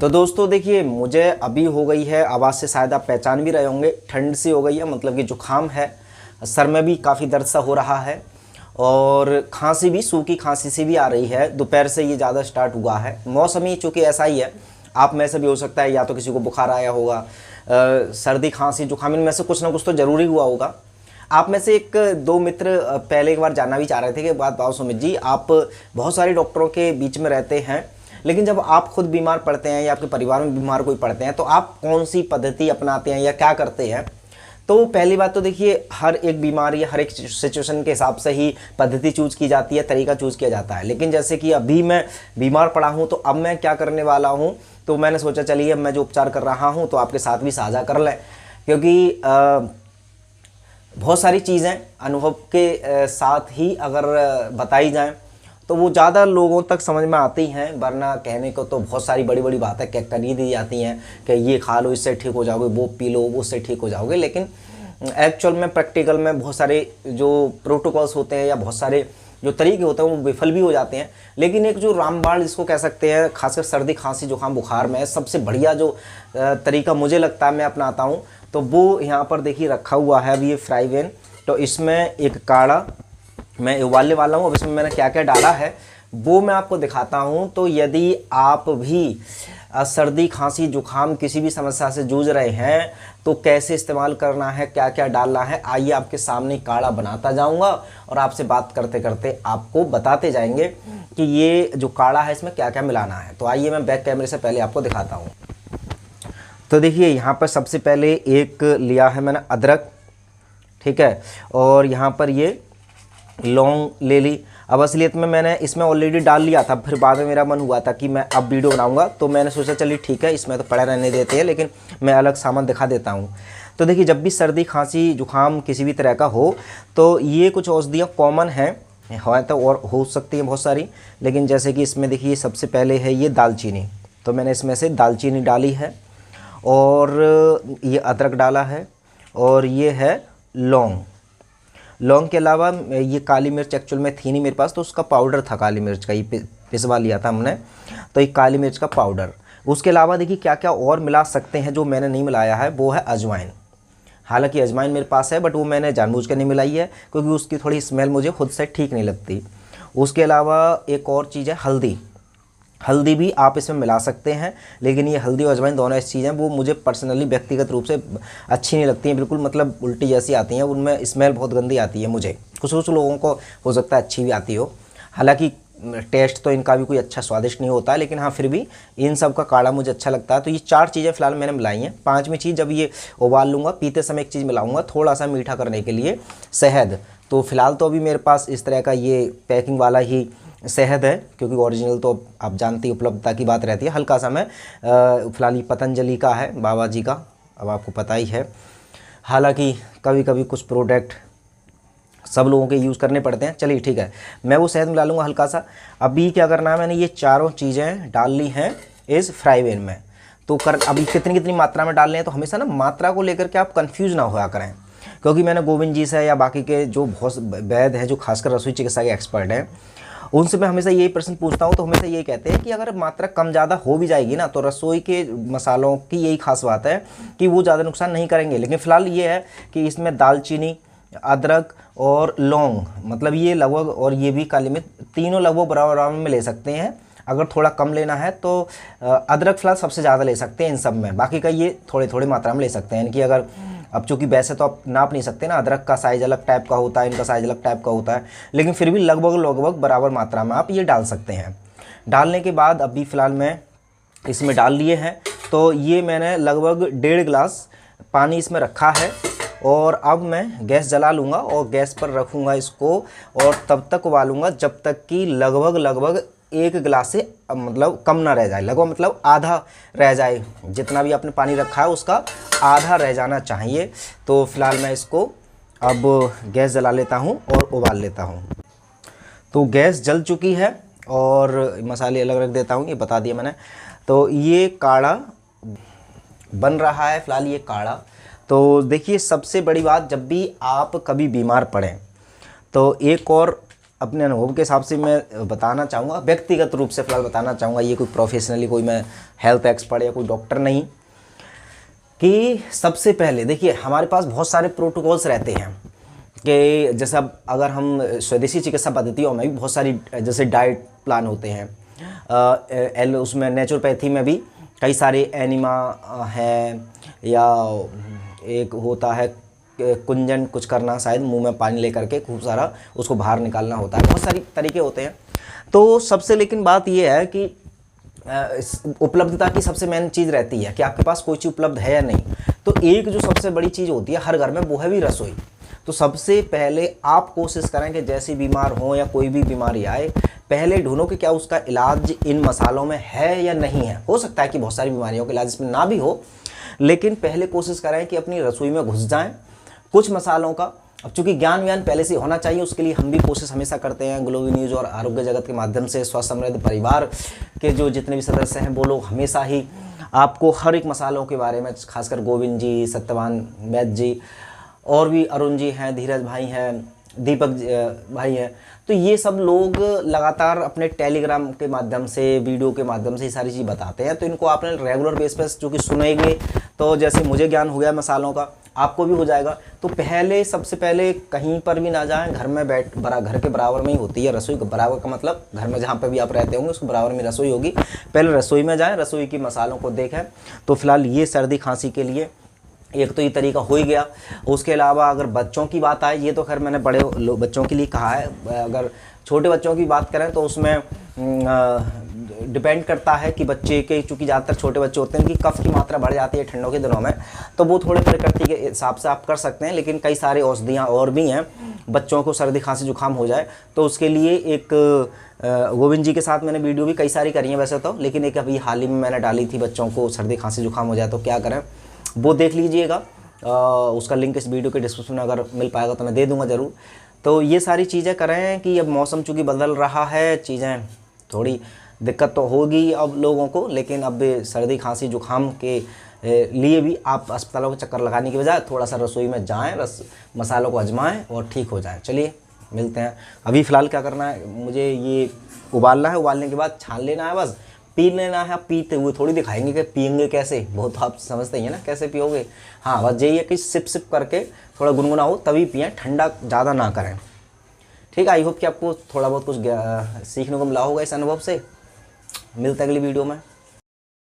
तो दोस्तों देखिए, मुझे अभी हो गई है, आवाज़ से शायद आप पहचान भी रहे होंगे, ठंड सी हो गई है, मतलब कि जुकाम है, सर में भी काफ़ी दर्द सा हो रहा है और खांसी भी, सूखी खांसी सी भी आ रही है। दोपहर से ये ज़्यादा स्टार्ट हुआ है। मौसम ही चूँकि ऐसा ही है, आप में से भी हो सकता है, या तो किसी को बुखार आया होगा, सर्दी खांसी जुकाम, इनमें से कुछ ना कुछ तो ज़रूरी हुआ होगा। आप में से एक दो मित्र पहले एक बार जानना भी चाह रहे थे कि बात बताओ सुमित जी, आप बहुत सारे डॉक्टरों के बीच में रहते हैं, लेकिन जब आप खुद बीमार पड़ते हैं या आपके परिवार में बीमार कोई पड़ते हैं तो आप कौन सी पद्धति अपनाते हैं या क्या करते हैं। तो पहली बात तो देखिए, हर एक बीमारी, हर एक सिचुएशन के हिसाब से ही पद्धति चूज़ की जाती है, तरीका चूज़ किया जाता है। लेकिन जैसे कि अभी मैं बीमार पड़ा हूँ तो अब मैं क्या करने वाला हूँ, तो मैंने सोचा चलिए अब मैं जो उपचार कर रहा हूँ तो आपके साथ भी साझा कर लें, क्योंकि बहुत सारी चीज़ें अनुभव के साथ ही अगर बताई जाएं तो वो ज़्यादा लोगों तक समझ में आती हैं, वरना कहने को तो बहुत सारी बड़ी बड़ी बातें करी दी जाती हैं कि ये खा लो इससे ठीक हो जाओगे, वो पी लो उससे ठीक हो जाओगे, लेकिन एक्चुअल में प्रैक्टिकल में बहुत सारे जो प्रोटोकॉल्स होते हैं या बहुत सारे जो तरीके होते हैं वो विफल भी हो जाते हैं। लेकिन एक जो रामबाण जिसको कह सकते हैं, खासकर सर्दी खांसी जुकाम बुखार में सबसे बढ़िया जो तरीका मुझे लगता है मैं अपनाता हूँ, तो वो यहाँ पर देखिए रखा हुआ है अभी ये फ्राईवेन। तो इसमें एक काढ़ा मैं उबालने वाला हूँ। अब इसमें मैंने क्या क्या डाला है वो मैं आपको दिखाता हूँ। तो यदि आप भी सर्दी खांसी जुकाम किसी भी समस्या से जूझ रहे हैं तो कैसे इस्तेमाल करना है, क्या क्या डालना है, आइए आपके सामने काढ़ा बनाता जाऊंगा और आपसे बात करते करते आपको बताते जाएंगे कि ये जो काढ़ा है इसमें क्या क्या मिलाना है। तो आइए मैं बैक कैमरे से पहले आपको दिखाता हूँ। तो देखिए यहाँ पर सबसे पहले एक लिया है मैंने अदरक, ठीक है, और यहाँ पर ये लौंग ले ली। अब असलियत में मैंने इसमें ऑलरेडी डाल लिया था, फिर बाद में मेरा मन हुआ था कि मैं अब वीडियो बनाऊंगा, तो मैंने सोचा चलिए ठीक है इसमें तो पड़ा रहने देते हैं, लेकिन मैं अलग सामान दिखा देता हूँ। तो देखिए, जब भी सर्दी खांसी जुकाम किसी भी तरह का हो तो ये कुछ औषधियाँ कॉमन हैं, तो और हो सकती हैं बहुत सारी, लेकिन जैसे कि इसमें देखिए सबसे पहले है ये दालचीनी। तो मैंने इसमें से दालचीनी डाली है और ये अदरक डाला है और ये है लौंग। लौंग के अलावा ये काली मिर्च एक्चुअल में थी नहीं मेरे पास, तो उसका पाउडर था काली मिर्च का, ये पिसवा लिया था हमने, तो ये काली मिर्च का पाउडर। उसके अलावा देखिए क्या क्या और मिला सकते हैं, जो मैंने नहीं मिलाया है वो है अजवाइन। हालांकि अजवाइन मेरे पास है बट वो मैंने जानबूझ कर नहीं मिलाई है क्योंकि उसकी थोड़ी स्मेल मुझे खुद से ठीक नहीं लगती। उसके अलावा एक और चीज़ है हल्दी। हल्दी भी आप इसमें मिला सकते हैं, लेकिन ये हल्दी और अजवाइन दोनों ऐसी चीज़ें वो मुझे पर्सनली व्यक्तिगत रूप से अच्छी नहीं लगती हैं, बिल्कुल मतलब उल्टी जैसी आती हैं, उनमें स्मेल बहुत गंदी आती है मुझे। कुछ कुछ लोगों को हो सकता है अच्छी भी आती हो, हालांकि टेस्ट तो इनका भी कोई अच्छा स्वादिष्ट नहीं होता है, लेकिन हाँ फिर भी इन सब का काढ़ा मुझे अच्छा लगता है। तो ये 4 चीज़ें फिलहाल मैंने मिलाई हैं। 5वीं चीज़ जब ये उबाल लूँगा, पीते समय एक चीज़ मिलाऊँगा थोड़ा सा मीठा करने के लिए, शहद। तो फिलहाल तो अभी मेरे पास इस तरह का ये पैकिंग वाला ही शहद है, क्योंकि ओरिजिनल तो आप जानती उपलब्धता की बात रहती है। हल्का सा मैं फिलहाल ये पतंजलि का है, बाबा जी का, अब आपको पता ही है। हालांकि कभी कभी कुछ प्रोडक्ट सब लोगों के यूज़ करने पड़ते हैं। चलिए ठीक है, मैं वो शहद मिला लूँगा हल्का सा। अभी क्या करना है, मैंने ये चारों चीज़ें डाल ली हैं इस फ्राईवेन में। तो अभी कितनी कितनी मात्रा में डालने हैं, तो हमेशा ना मात्रा को लेकर के आप कन्फ्यूज़ ना होया करें, क्योंकि मैंने गोविंद जी से या बाकी के जो बहुत वैद्य हैं, जो खासकर रसोई चिकित्सा के एक्सपर्ट हैं, उनसे मैं हमेशा यही प्रश्न पूछता हूँ, तो हमेशा यही कहते हैं कि अगर मात्रा कम ज़्यादा हो भी जाएगी ना, तो रसोई के मसालों की यही खास बात है कि वो ज़्यादा नुकसान नहीं करेंगे। लेकिन फ़िलहाल ये है कि इसमें दालचीनी, अदरक और लौंग, मतलब ये लगभग, और ये भी काली मिर्च, तीनों लगभग बराबर में ले सकते हैं। अगर थोड़ा कम लेना है तो अदरक फिलहाल सबसे ज़्यादा ले सकते हैं इन सब में, बाकी का ये थोड़े थोड़े मात्रा में ले सकते हैं। इनकी अगर, अब चूँकि वैसे तो आप नाप नहीं सकते ना, अदरक का साइज़ अलग टाइप का होता है, इनका साइज़ अलग टाइप का होता है, लेकिन फिर भी लगभग लगभग बराबर मात्रा में आप ये डाल सकते हैं। डालने के बाद अभी फ़िलहाल मैं इसमें डाल लिए हैं, तो ये मैंने लगभग 1.5 गिलास पानी इसमें रखा है, और अब मैं गैस जला लूँगा और गैस पर रखूँगा इसको, और तब तक उबालूँगा जब तक कि लगभग 1 गिलास से मतलब कम ना रह जाए, लगभग मतलब आधा रह जाए, जितना भी आपने पानी रखा है उसका आधा रह जाना चाहिए। तो फिलहाल मैं इसको अब गैस जला लेता हूँ और उबाल लेता हूँ। तो गैस जल चुकी है और मसाले अलग रख देता हूँ, ये बता दिया मैंने। तो ये काढ़ा बन रहा है फिलहाल, ये काढ़ा। तो देखिए, सबसे बड़ी बात, जब भी आप कभी बीमार पड़ें तो एक और अपने अनुभव के हिसाब से मैं बताना चाहूँगा, व्यक्तिगत रूप से फ़िलहाल बताना चाहूँगा, ये कोई प्रोफेशनली कोई मैं हेल्थ एक्सपर्ट या कोई डॉक्टर नहीं, कि सबसे पहले देखिए हमारे पास बहुत सारे प्रोटोकॉल्स रहते हैं कि जैसे अब अगर हम स्वदेशी चिकित्सा पद्धतियों में भी बहुत सारी जैसे डाइट प्लान होते हैं, उसमें नेचुरोपैथी में भी कई सारे एनिमा है, या एक होता है कुंजन कुछ करना, शायद मुंह में पानी लेकर के खूब सारा उसको बाहर निकालना होता है, बहुत सारी तरीके होते हैं। तो सबसे लेकिन बात यह है कि उपलब्धता की सबसे मेन चीज़ रहती है कि आपके पास कोई चीज़ उपलब्ध है या नहीं। तो एक जो सबसे बड़ी चीज़ होती है हर घर में, वो है भी रसोई। तो सबसे पहले आप कोशिश करें कि जैसी बीमार हो या कोई भी बीमारी आए, पहले ढूंढो कि क्या उसका इलाज इन मसालों में है या नहीं है। हो सकता है कि बहुत सारी बीमारियों का इलाज इसमें ना भी हो, लेकिन पहले कोशिश करें कि अपनी रसोई में घुस जाएं कुछ मसालों का। अब चूंकि ज्ञान व्यान पहले से होना चाहिए, उसके लिए हम भी कोशिश हमेशा करते हैं ग्लोबल न्यूज़ और आरोग्य जगत के माध्यम से। स्वस्थ समृद्ध परिवार के जो जितने भी सदस्य हैं वो लोग हमेशा ही आपको हर एक मसालों के बारे में, खासकर गोविंद जी, सत्यवान वैद्य जी, और भी अरुण जी हैं, धीरज भाई हैं, दीपक भाई हैं, तो ये सब लोग लगातार अपने टेलीग्राम के माध्यम से, वीडियो के माध्यम से ये सारी चीज़ बताते हैं। तो इनको आपने रेगुलर बेस पर जो कि सुनेंगे, तो जैसे मुझे ज्ञान हो गया मसालों का, आपको भी हो जाएगा। तो पहले सबसे पहले कहीं पर भी ना जाएं, घर में बैठ घर के बराबर में ही होती है रसोई। बराबर का मतलब घर में जहाँ पे भी आप रहते होंगे उसको बराबर में रसोई होगी। पहले रसोई में जाएं, रसोई की मसालों को देखें। तो फिलहाल ये सर्दी खांसी के लिए एक तो ये तरीका हो ही गया। उसके अलावा अगर बच्चों की बात आए, ये तो खैर मैंने बड़े बच्चों के लिए कहा है, अगर छोटे बच्चों की बात करें तो उसमें डिपेंड करता है कि बच्चे के, चूँकि ज़्यादातर छोटे बच्चे होते हैं, उनकी कफ की मात्रा बढ़ जाती है ठंडों के दिनों में, तो वो थोड़े प्रकृति के हिसाब से आप कर सकते हैं। लेकिन कई सारी औषधियाँ और भी हैं, बच्चों को सर्दी खांसी जुकाम हो जाए तो उसके लिए एक गोविंद जी के साथ मैंने वीडियो भी कई सारी करी हैं वैसे तो, लेकिन एक अभी हाल ही में मैंने डाली थी, बच्चों को सर्दी खांसी जुकाम हो जाए तो क्या करें, वो देख लीजिएगा। उसका लिंक इस वीडियो के डिस्क्रिप्शन में अगर मिल पाएगा तो मैं दे दूंगा ज़रूर। तो ये सारी चीज़ें करें कि अब मौसम चूँकि बदल रहा है, चीज़ें थोड़ी दिक्कत तो होगी अब लोगों को, लेकिन अब सर्दी खांसी जुकाम के लिए भी आप अस्पतालों के चक्कर लगाने की बजाय थोड़ा सा रसोई में जाएं, मसालों को आजमाएं और ठीक हो जाएं। चलिए मिलते हैं। अभी फ़िलहाल क्या करना है, मुझे ये उबालना है, उबालने के बाद छान लेना है, बस पी लेना है। आप पीते हुए थोड़ी दिखाएंगे कि पियेंगे कैसे, बहुत आप समझते ही हैं ना कैसे पियोगे। हाँ, बस यही है कि सिप सिप करके थोड़ा गुनगुना हो तभी पिएं, ठंडा ज़्यादा ना करें। ठीक है, आई होप कि आपको थोड़ा बहुत कुछ सीखने को मिला होगा इस अनुभव से। मिलते हैं अगली वीडियो में।